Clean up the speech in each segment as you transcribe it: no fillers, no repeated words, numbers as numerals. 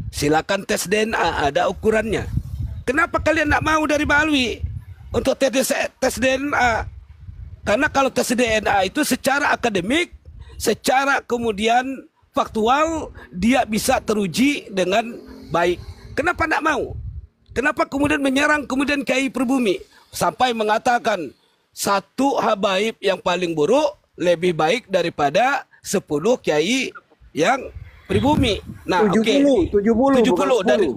Silakan tes DNA, ada ukurannya. Kenapa kalian nak mau dari Bang Alwi untuk tes DNA? Karena kalau tes DNA itu secara akademik, secara kemudian faktual, dia bisa teruji dengan baik. Kenapa nak mau? Kenapa kemudian menyerang kemudian Kiai Pribumi sampai mengatakan satu habaib yang paling buruk lebih baik daripada 10 kiai yang pribumi. Nah, 70 dari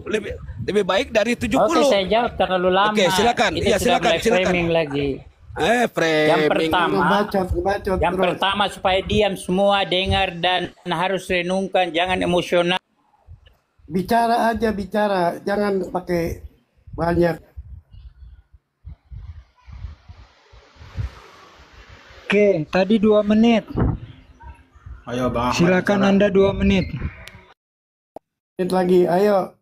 lebih baik dari 70. Oke, saya jawab terlalu lama. Oke, silakan. Kita Iya, silakan, silakan. framing lagi. Framing. Yang pertama supaya diam semua, dengar dan harus renungkan, jangan emosional. Bicara aja, bicara, jangan pakai banyak. Oke, tadi 2 menit. Ayo Bang Ahmad, Silakan bicara. Anda 2 menit. Menit lagi, ayo.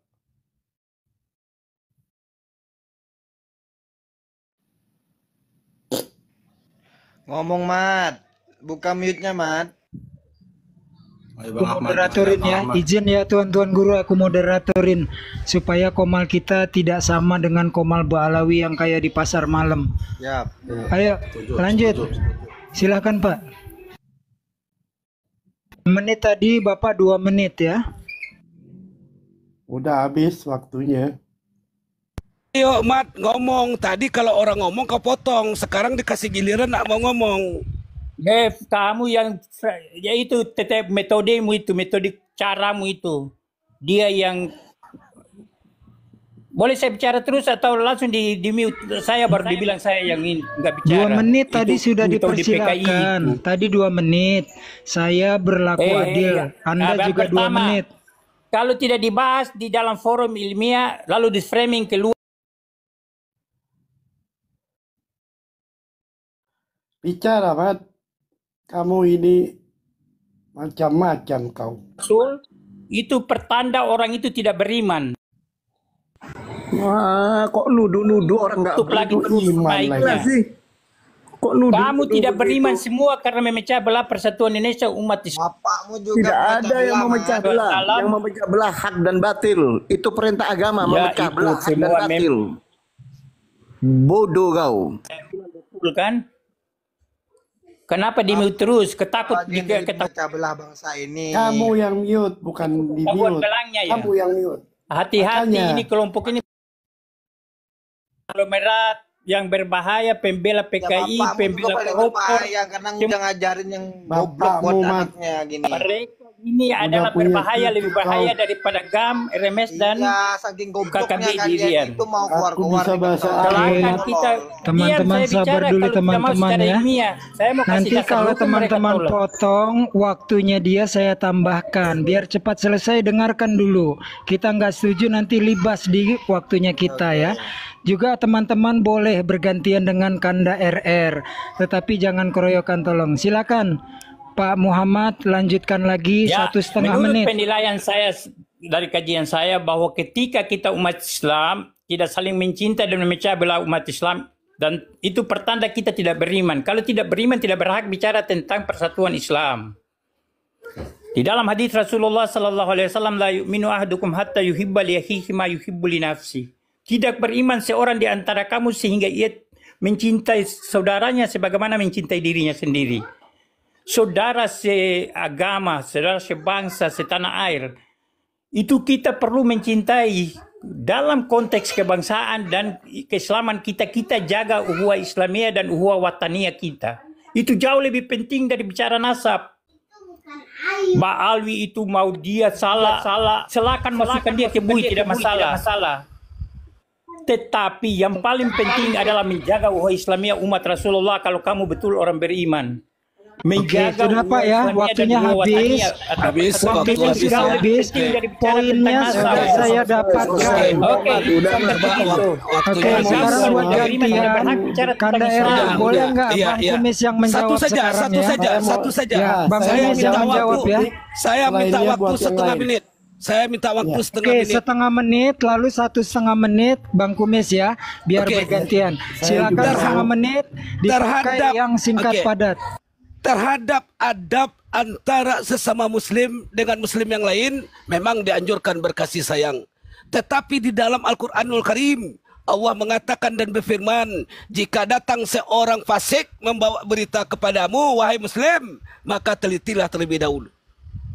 Ngomong Mat, buka mute-nya Mat. Ayo Aku Bang Ahmad, moderatorin bicara, ya, Bang Ahmad. izin ya tuan-tuan guru, aku moderatorin supaya komal kita tidak sama dengan komal Ba'alawi yang kayak di pasar malam. Siap. Ayo lanjut, silakan Pak. Menit tadi Bapak 2 menit ya. Udah habis waktunya. Ayo Mat ngomong. Tadi kalau orang ngomong kau potong, sekarang dikasih giliran nak mau ngomong. Kamu yang ya itu tetap metodemu itu, metode caramu itu. Dia yang boleh saya bicara terus atau langsung di mute saya baru dibilang saya yang ini nggak bicara. 2 menit tadi Itu sudah metode PKI dipersilakan. itu. Tadi 2 menit. Saya berlaku adil. Anda yang juga 2 pertama, menit. Kalau tidak dibahas di dalam forum ilmiah lalu di framing keluar. Bicara, Mat. Kamu ini macam-macam kau. Itu pertanda orang itu tidak beriman. Wah, kok nuduh-nuduh orang nggak Tutup lagi terus beriman baiknya. lagi. sih? Kok nuduh? Kamu tidak beriman semua karena memecah belah persatuan Indonesia umat Islam. Bapakmu juga Tidak pecah ada yang belah, memecah Mat. belah. Salam. Yang memecah belah hak dan batil. Itu perintah agama, Ya, memecah itu belah hak dan semua batil. Bodoh kau. Betul kan? Kenapa di mute terus? Ketakut Bagian juga dari ketakut. pecah belah bangsa ini. Kamu yang mute, bukan di Ketahuan mute. belangnya ya. Kamu yang mute. Hati-hati Makanya. ini kelompok ini aglomerat yang berbahaya, pembela PKI, Ya, bapakmu juga pembela paling koruptor. berbahaya karena udah ngajarin yang goblok Bapakmu, buat Mat. anaknya gini. Mereka ini adalah punya berbahaya, cucu lebih bahaya kau. daripada GAM, RMS dan Iya, saking gobloknya KKB kalian dirian. itu mau Aku keluar-keluar bisa di bahasa kantor. Arab. Celaka Tolol. kita. Teman-teman, Diam, saya sabar bicara dulu kalau tidak mau teman-teman secara ya. ilmiah. Saya mau kasih Nanti dasar kalau hukum, mereka teman-teman tolak. potong waktunya dia saya tambahkan biar cepat selesai. Dengarkan dulu, kita nggak setuju nanti libas di waktunya kita ya. Juga teman-teman boleh bergantian dengan kanda RR, tetapi jangan keroyokan tolong. Silakan Pak Muhammad lanjutkan lagi Ya, 1,5 menurut menit. penilaian saya dari kajian saya bahwa ketika kita umat Islam tidak saling mencinta dan memecah belah umat Islam, dan itu pertanda kita tidak beriman. Kalau tidak beriman tidak berhak bicara tentang persatuan Islam. Di dalam hadis Rasulullah sallallahu alaihi wasallam, la yu'minu ahadukum hatta yuhibba li akhihi ma yuhibbu li nafsi. Tidak beriman seorang di antara kamu sehingga ia mencintai saudaranya sebagaimana mencintai dirinya sendiri. Saudara seagama, saudara sebangsa, setanah air, itu kita perlu mencintai dalam konteks kebangsaan dan keislaman kita. Kita jaga ukhuwah Islamiyah dan ukhuwah wataniyah kita. Itu jauh lebih penting dari bicara nasab. Mbak Alwi itu mau dia salah, silakan masukkan dia ke bui, tidak masalah. Tetapi yang paling penting adalah menjaga ukhuwah Islamiyah umat Rasulullah kalau kamu betul orang beriman. Menjaga sudah, Pak, ya. Waktunya habis. Waktunya sudah habis. Poinnya sudah saya dapatkan. Oke, Oke, sekarang buat gantian kanda RR boleh nggak Bang Kumis yang menjawab sekarang ya? Satu saja. Ya, Bang Saya Kumis yang menjawab ya. Saya minta Lainnya waktu buat yang setengah lain. menit. Saya minta waktu setengah Oke, menit. setengah menit, lalu 1,5 menit, Bang Kumis ya, biar Oke. bergantian. Silakan juga setengah menit, dipakai terhadap- yang singkat oke. padat. Terhadap adab antara sesama muslim dengan muslim yang lain memang dianjurkan berkasih sayang. Tetapi di dalam Al-Qur'anul Karim Allah mengatakan dan berfirman, jika datang seorang fasik membawa berita kepadamu, wahai muslim, maka telitilah terlebih dahulu.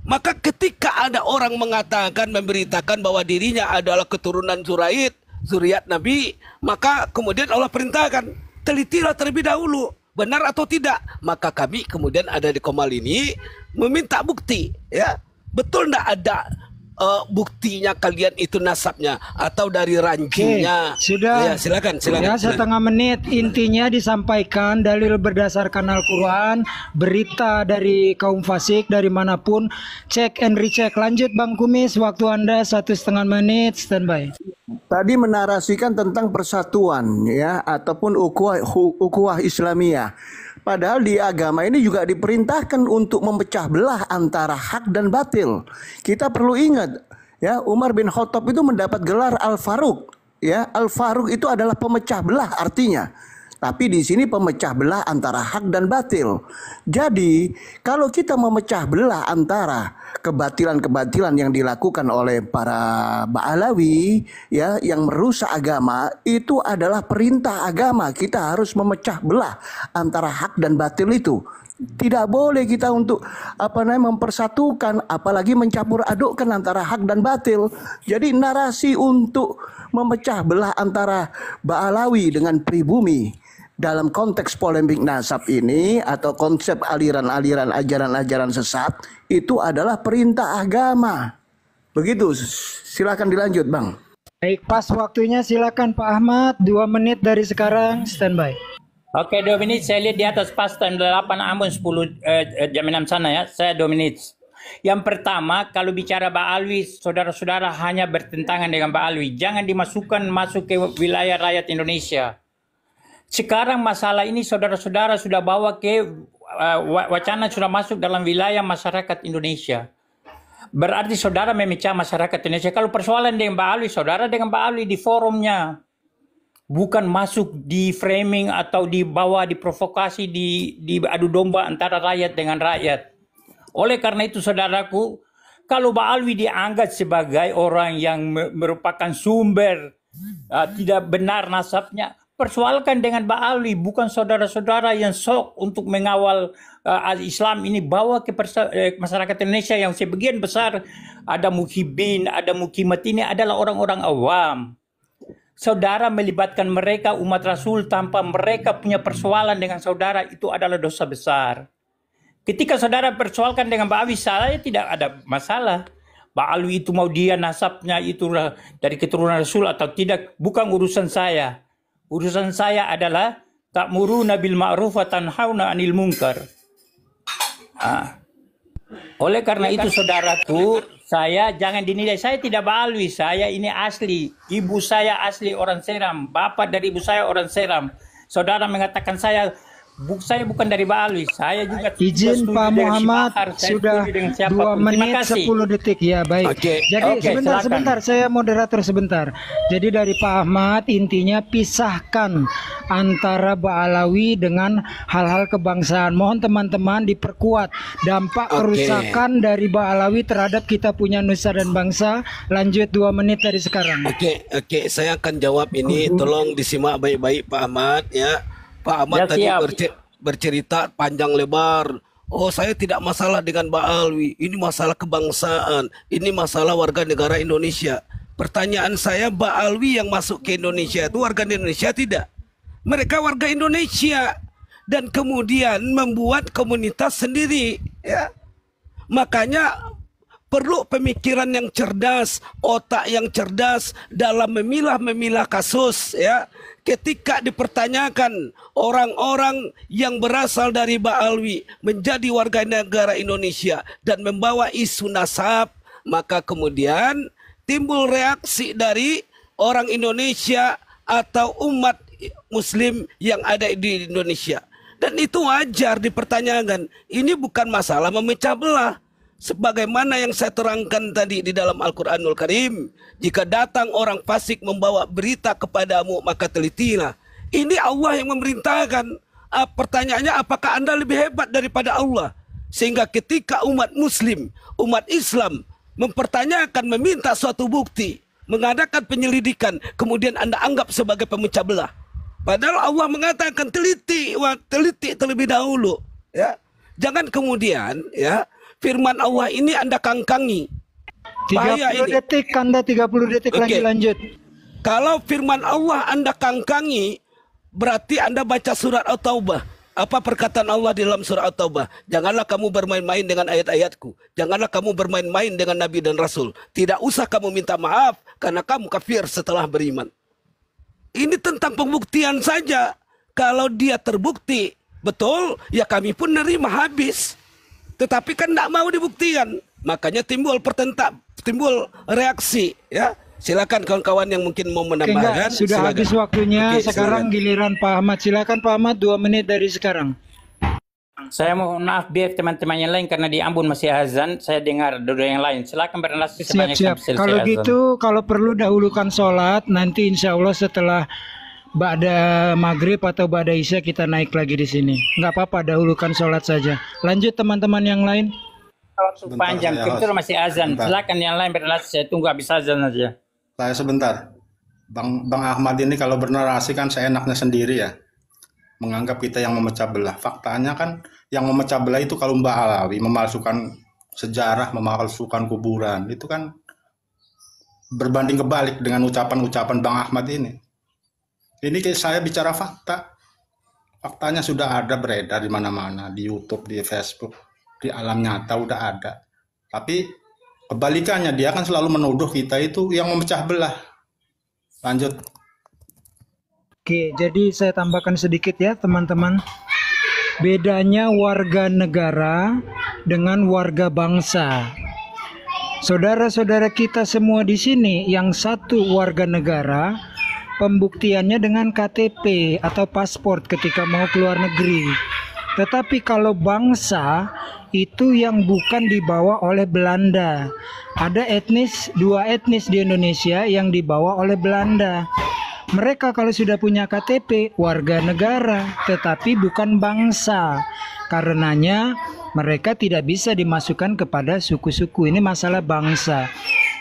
Maka ketika ada orang mengatakan, memberitakan bahwa dirinya adalah keturunan zuriat Nabi, maka kemudian Allah perintahkan, telitilah terlebih dahulu, benar atau tidak. Maka kami kemudian ada di Komal ini meminta bukti, ya, betul tidak ada buktinya kalian itu nasabnya atau dari ranjingnya. Sudah. Ya, silakan. Ya, setengah menit. Intinya disampaikan dalil berdasarkan Al-Quran, berita dari kaum fasik dari manapun. Cek and recheck. Lanjut Bang Kumis, waktu Anda 1,5 menit, standby. Tadi menarasikan tentang persatuan ya ataupun ukhuwah Islamiyah. Padahal di agama ini juga diperintahkan untuk memecah belah antara hak dan batil. Kita perlu ingat ya, Umar bin Khattab itu mendapat gelar Al-Faruq. Ya, Al-Faruq itu adalah pemecah belah artinya. Tapi di sini pemecah belah antara hak dan batil. Jadi, kalau kita memecah belah antara kebatilan-kebatilan yang dilakukan oleh para Ba'alawi ya, yang merusak agama, itu adalah perintah agama. Kita harus memecah belah antara hak dan batil itu. Tidak boleh kita untuk mempersatukan, apalagi mencampur adukkan antara hak dan batil. Jadi narasi untuk memecah belah antara Ba'alawi dengan pribumi dalam konteks polemik nasab ini atau konsep aliran-aliran ajaran-ajaran sesat itu adalah perintah agama. Begitu, silakan dilanjut Bang. Baik, pas waktunya silakan Pak Ahmad, 2 menit dari sekarang, standby. Oke, 2 menit. Saya lihat di atas pas time 8 Ambon 10 jam 6 sana ya. Saya 2 menit. Yang pertama, kalau bicara Ba'alwi, saudara-saudara hanya bertentangan dengan Ba'alwi. Jangan masuk ke wilayah rakyat Indonesia. Sekarang masalah ini saudara-saudara sudah bawa ke wacana sudah masuk dalam wilayah masyarakat Indonesia. Berarti saudara memecah masyarakat Indonesia. Kalau persoalan dengan Ba'alwi, saudara dengan Ba'alwi di forumnya. Bukan masuk di framing atau dibawa diprovokasi, di adu domba antara rakyat dengan rakyat. Oleh karena itu saudaraku, kalau Ba'alwi dianggap sebagai orang yang merupakan sumber tidak benar nasabnya, persoalkan dengan Ba'alwi, bukan saudara-saudara yang sok untuk mengawal Islam ini bawa ke masyarakat Indonesia yang sebagian besar ada muhibin, ada mukimat, ini adalah orang-orang awam. Saudara melibatkan mereka umat Rasul tanpa mereka punya persoalan dengan saudara, itu adalah dosa besar. Ketika saudara persoalkan dengan Ba'alwi, saya tidak ada masalah. Ba'alwi itu mau dia nasabnya itu dari keturunan Rasul atau tidak, bukan urusan saya. Urusan saya adalah ta'muruna bil ma'ruf wa tanhauna 'anil munkar. Oleh karena itu saudaraku, saya jangan dinilai, saya tidak Ba'alwi, saya ini asli. Ibu saya asli orang Seram, bapak dari ibu saya orang Seram. Saudara mengatakan saya bukan dari Ba'alwi, saya juga izin Pak Muhammad sudah 2 menit 10 detik ya, baik. Jadi sebentar, saya moderator sebentar. Jadi dari Pak Ahmad intinya pisahkan antara Ba'alawi dengan hal-hal kebangsaan. Mohon teman-teman diperkuat dampak kerusakan dari Ba'alawi terhadap kita punya nusa dan bangsa. Lanjut 2 menit dari sekarang. Oke, saya akan jawab ini. Tolong disimak baik-baik Pak Ahmad ya. Pak Ahmad tadi bercerita panjang lebar. Oh, saya tidak masalah dengan Ba'alwi. Ini masalah kebangsaan. Ini masalah warga negara Indonesia. Pertanyaan saya, Ba'alwi yang masuk ke Indonesia itu warga Indonesia tidak? Mereka warga Indonesia dan kemudian membuat komunitas sendiri. Ya, makanya perlu pemikiran yang cerdas, otak yang cerdas dalam memilah kasus ya. Ketika dipertanyakan orang-orang yang berasal dari Ba'alwi menjadi warga negara Indonesia dan membawa isu nasab, maka kemudian timbul reaksi dari orang Indonesia atau umat Muslim yang ada di Indonesia. Dan itu wajar dipertanyakan. Ini bukan masalah memecah belah. Sebagaimana yang saya terangkan tadi di dalam Al-Quranul Karim, jika datang orang fasik membawa berita kepadamu, maka telitilah. Ini Allah yang memerintahkan. Pertanyaannya, apakah Anda lebih hebat daripada Allah? Sehingga ketika umat muslim, umat Islam mempertanyakan, meminta suatu bukti, mengadakan penyelidikan, kemudian Anda anggap sebagai pemecah belah. Padahal Allah mengatakan teliti terlebih dahulu, ya. Jangan kemudian, ya, firman Allah ini Anda kangkangi. 30 detik, Anda 30 detik lagi, lanjut. Kalau firman Allah Anda kangkangi, berarti Anda baca surat At-Taubah. Apa perkataan Allah di dalam surah At-Taubah? Janganlah kamu bermain-main dengan ayat-ayatku. Janganlah kamu bermain-main dengan Nabi dan Rasul. Tidak usah kamu minta maaf karena kamu kafir setelah beriman. Ini tentang pembuktian saja. Kalau dia terbukti betul, ya kami pun nerima habis. Tetapi kan tidak mau dibuktikan. Makanya timbul reaksi, ya. Silakan kawan-kawan yang mungkin mau menambahkan. Sudah habis waktunya. Sekarang giliran Pak Ahmad. Silakan Pak Ahmad, 2 menit dari sekarang. Saya mohon maaf biar teman-teman yang lain karena di Ambon masih azan. Saya dengar dua yang lain. Silakan bernasib sebanyak Siap. selesai Kalau azan. gitu, kalau perlu dahulukan sholat. Nanti insya Allah setelah Ba'da maghrib atau Ba'da isya kita naik lagi di sini. Nggak apa-apa, dahulukan sholat saja. Lanjut teman-teman yang lain. Waktu panjang, kita masih azan. Silakan yang lain bernasib. Saya tunggu habis azan aja. Saya sebentar. Bang Ahmad ini kalau bernarasi kan seenaknya sendiri ya. Menganggap kita yang memecah belah. Faktanya kan yang memecah belah itu kalau Mbak Alawi memalsukan sejarah, memalsukan kuburan. Itu kan berbanding kebalik dengan ucapan-ucapan Bang Ahmad ini. Ini saya bicara fakta. Faktanya sudah ada beredar di mana-mana. Di YouTube, di Facebook, di alam nyata udah ada. Tapi kebalikannya, dia kan selalu menuduh kita itu yang memecah belah. Lanjut. Oke, jadi saya tambahkan sedikit ya teman-teman. Bedanya warga negara dengan warga bangsa. Saudara-saudara kita semua di sini yang satu warga negara, pembuktiannya dengan KTP atau paspor ketika mau keluar negeri. Tetapi kalau bangsa itu yang bukan dibawa oleh Belanda. Ada dua etnis di Indonesia yang dibawa oleh Belanda. Mereka kalau sudah punya KTP warga negara, tetapi bukan bangsa. Karenanya mereka tidak bisa dimasukkan kepada suku-suku. Ini masalah bangsa.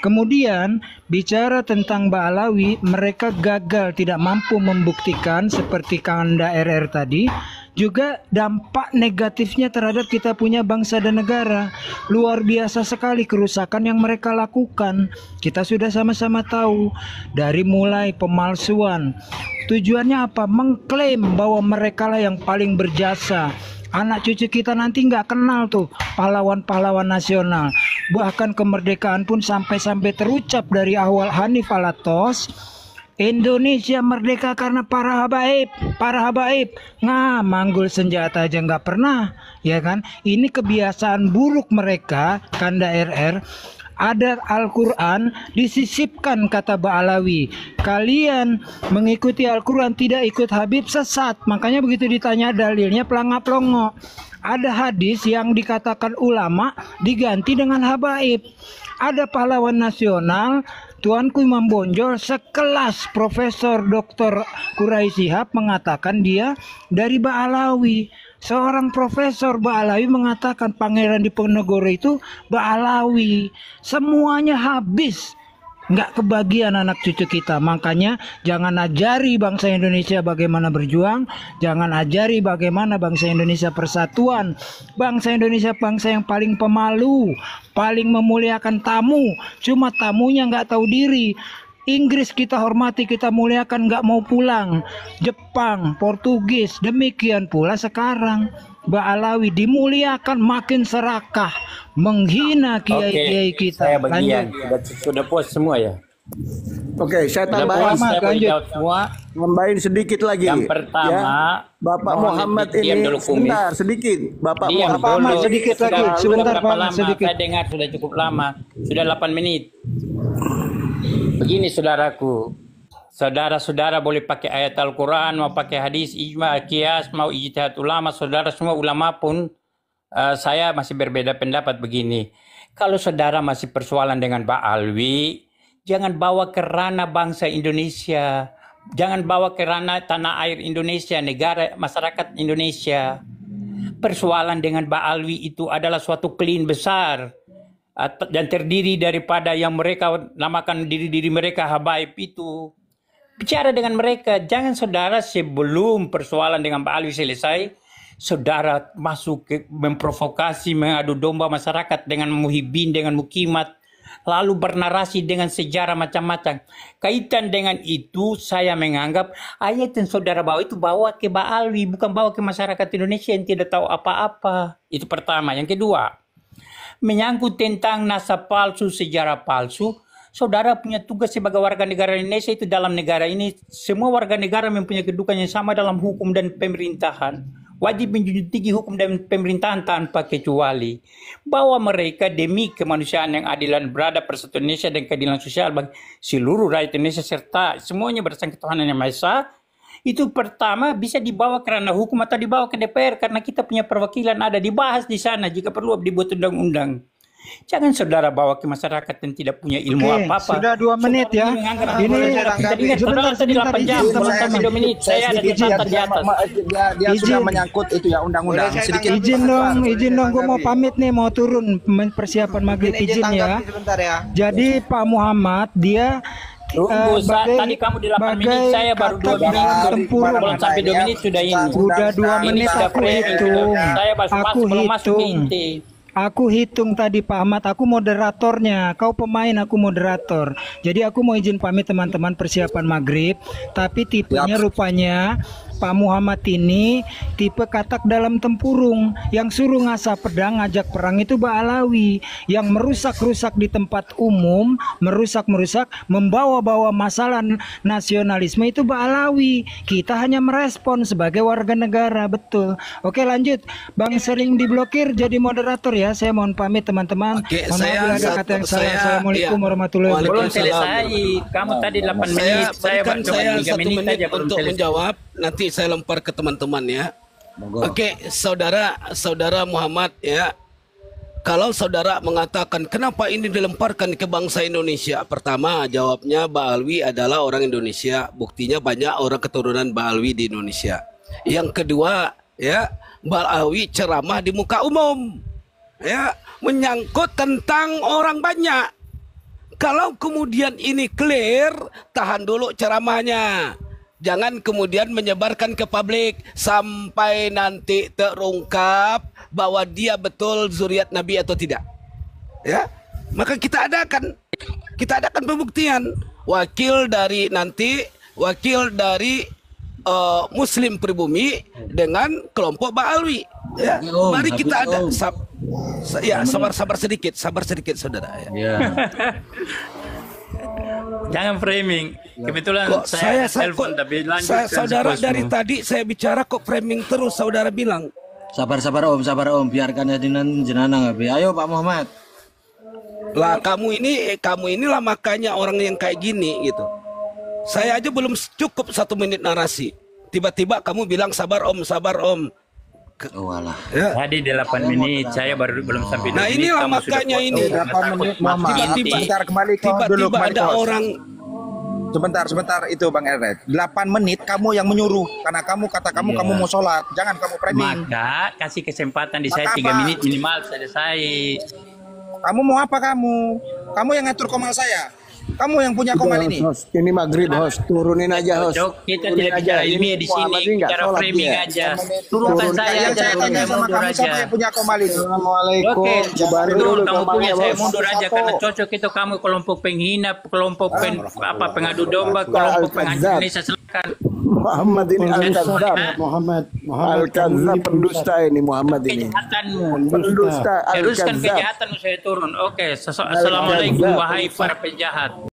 Kemudian bicara tentang Ba'alawi, mereka gagal, tidak mampu membuktikan seperti Kanda RR tadi. Juga dampak negatifnya terhadap kita punya bangsa dan negara. Luar biasa sekali kerusakan yang mereka lakukan. Kita sudah sama-sama tahu. Dari mulai pemalsuan. Tujuannya apa? Mengklaim bahwa mereka lah yang paling berjasa. Anak cucu kita nanti nggak kenal tuh pahlawan-pahlawan nasional. Bahkan kemerdekaan pun sampai terucap dari awal Hanif Alatos. Indonesia merdeka karena para habaib, manggul senjata aja nggak pernah, ya kan? Ini kebiasaan buruk mereka, Kanda RR. Ada Al-Quran disisipkan, kata Ba'alawi. Kalian mengikuti Al-Quran tidak ikut Habib sesat. Makanya begitu ditanya dalilnya pelangap-pelongo. Ada hadis yang dikatakan ulama diganti dengan habaib. Ada pahlawan nasional, Tuanku Imam Bonjol sekelas Profesor Dr. Kurai Shihab mengatakan dia dari Ba'alawi. Seorang Profesor Ba'alawi mengatakan Pangeran Diponegoro itu Ba'alawi. Semuanya habis. Nggak kebagian anak cucu kita. Makanya jangan ajari bangsa Indonesia bagaimana berjuang. Jangan ajari bagaimana bangsa Indonesia persatuan. Bangsa Indonesia bangsa yang paling pemalu, paling memuliakan tamu. Cuma tamunya nggak tahu diri. Inggris kita hormati, kita muliakan, nggak mau pulang. Jepang, Portugis, demikian pula sekarang. Ba'alawi dimuliakan, makin serakah, menghina kiai-kiai kita. Saya bagian, sudah puas semua ya. Oke, saya tambahin tambahin sedikit lagi. Yang pertama, ya, Bapak Muhammad ini sebentar sedikit. Bapak Muhammad sedikit lagi. Sebentar Pak, sedikit. Saya dengar sudah cukup lama. Sudah 8 menit. Begini saudaraku, saudara-saudara boleh pakai ayat Al-Quran, mau pakai hadis, ijma, qiyas, mau ijtihad ulama, saudara semua ulama pun saya masih berbeda pendapat begini. Kalau saudara masih persoalan dengan Ba'alawi, jangan bawa ke ranah bangsa Indonesia, jangan bawa ke ranah tanah air Indonesia, negara, masyarakat Indonesia. persoalan dengan Ba'alwi itu adalah suatu klin besar dan terdiri daripada yang mereka namakan diri-diri mereka habaib itu. Bicara dengan mereka, jangan saudara sebelum persoalan dengan Ba'alwi selesai, saudara masuk ke memprovokasi, mengadu domba masyarakat dengan muhibin, dengan mukimat, lalu bernarasi dengan sejarah macam-macam. Kaitan dengan itu, saya menganggap ayat yang saudara bawa itu bawa ke Ba'alwi, bukan bawa ke masyarakat Indonesia yang tidak tahu apa-apa. Itu pertama. Yang kedua, menyangkut tentang nasab palsu, sejarah palsu, saudara punya tugas sebagai warga negara Indonesia itu dalam negara ini, semua warga negara mempunyai kedudukan yang sama dalam hukum dan pemerintahan. Wajib menjunjung tinggi hukum dan pemerintahan tanpa kecuali. Bahwa mereka demi kemanusiaan yang adil dan beradab, persatuan Indonesia dan keadilan sosial bagi seluruh rakyat Indonesia serta semuanya berdasarkan ketuhanan yang Maha Esa, itu pertama bisa dibawa kerana hukum atau dibawa ke DPR karena kita punya perwakilan ada, dibahas di sana jika perlu dibuat undang-undang. Jangan saudara bawa ke masyarakat yang tidak punya ilmu apa-apa. Sudah 2 menit ya. Ini saudara tadi 8 jam, teman-teman 2 menit. Saya ada catatan di atas. Dia sudah menyangkut itu ya undang-undang. Sedikit izin dong, gue mau pamit nih, mau turun persiapan maghrib, izin ya. Sebentar ya. Jadi Pak Muhammad dia tadi kamu di 8 menit, saya baru 2 menit. Belum sampai 2 menit sudah ini. Udah 2 menit aku hitung. Saya belum masuk ke inti. Aku hitung tadi Pak Ahmad, aku moderatornya, kau pemain, aku moderator. Jadi aku mau izin pamit teman-teman, persiapan maghrib. Tapi tipenya rupanya Pak Muhammad ini tipe katak dalam tempurung. Yang suruh ngasah pedang ngajak perang itu Ba'alawi. Yang merusak-rusak di tempat umum, merusak-merusak, membawa-bawa masalah nasionalisme itu Ba'alawi. Kita hanya merespon sebagai warga negara, betul. Oke lanjut, Bang Sering diblokir jadi moderator ya. Saya mohon pamit teman-teman. Oke, Mohon maaf bila ada kata yang salah. Assalamualaikum warahmatullahi Belum wabarakatuh. selesai. Kamu tadi 8 menit, saya berikan baru saya 3 1 menit menit saja belum untuk selesai. menjawab. Nanti saya lempar ke teman-teman ya. Oke, saudara Muhammad ya. Kalau saudara mengatakan kenapa ini dilemparkan ke bangsa Indonesia, pertama jawabnya Ba'alwi adalah orang Indonesia. Buktinya banyak orang keturunan Ba'alwi di Indonesia. Yang kedua ya, Ba'alwi ceramah di muka umum ya, menyangkut tentang orang banyak. Kalau kemudian ini clear, tahan dulu ceramahnya. Jangan kemudian menyebarkan ke publik sampai nanti terungkap bahwa dia betul zuriat Nabi atau tidak. Ya, maka kita adakan pembuktian. Wakil dari Muslim Pribumi dengan kelompok Ba'alwi. Ya, mari kita ada. Sabar sedikit saudara. Ya. Jangan framing. Kebetulan saya telepon tapi lanjut. Saudara dari tadi saya bicara kok framing terus, saudara bilang. Sabar om, biarkan jenengan ngabe. Ayo Pak Muhammad. Lah kamu inilah makanya orang yang kayak gini gitu. Saya aja belum cukup 1 menit narasi. Tiba-tiba kamu bilang sabar om. Oh alah. Ya. Tadi 8 menit, saya baru belum sampai 2 menit. Nah inilah kamu makanya sudah ini. 8 menit Muhammad. Tiba-tiba Dulu, ada Bos. orang. Sebentar itu Bang Eret. 8 menit kamu yang menyuruh karena kamu kamu mau sholat. Jangan kamu framing. Maka kasih kesempatan di saya Maka 3 apa? menit minimal selesai. Kamu mau apa kamu? Kamu yang ngatur komal saya. Kamu yang punya komal ini. Host, ini maghrib host, turunin aja host. Cok, kita tidak bicara ilmiah di sini, bicara framing aja. Turunkan saya Yang aja, saya tanya saya sama mundur kamu aja. siapa yang punya komal ini? Assalamualaikum. Oke, Baru turun dulu kamu punya, komalnya, saya Bos. mundur aja karena cocok itu kamu kelompok penghina, kelompok pengadu domba, kelompok penghancur Indonesia. Silakan. Muhammad ini Al-Kazzab. Muhammad Al-Kazzab pendusta ini Muhammad ini. Kejahatanmu. Pendusta Teruskan Al-Kazzab. kejahatanmu saya turun. Oke, assalamualaikum wahai para penjahat.